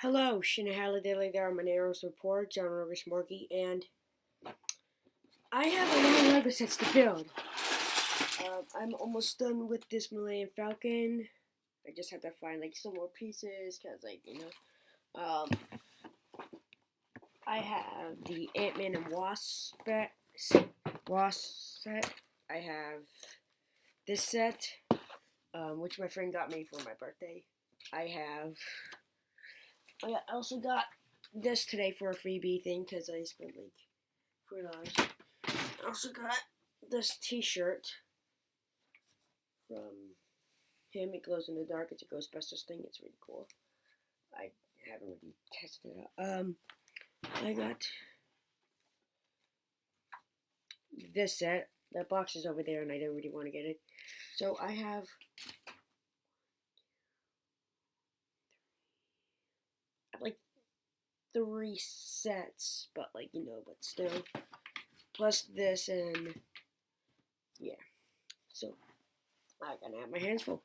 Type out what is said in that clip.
Hello, Shinahala Daily there on Monero's Report, John Rogish Morgie, and I have a lot of Lego sets to build. I'm almost done with this Millennium Falcon. I just have to find some more pieces, because I have the Ant-Man and Wasp set. I have this set, which my friend got me for my birthday. I also got this today for a freebie thing because I spent $4. I also got this T-shirt from him. It glows in the dark. It's a Ghostbusters thing. It's really cool. I haven't really tested it out. I got this set. That box is over there, and I didn't really want to get it. So I have like 3 sets, but still. Plus this, and yeah. So I'm gonna have my hands full.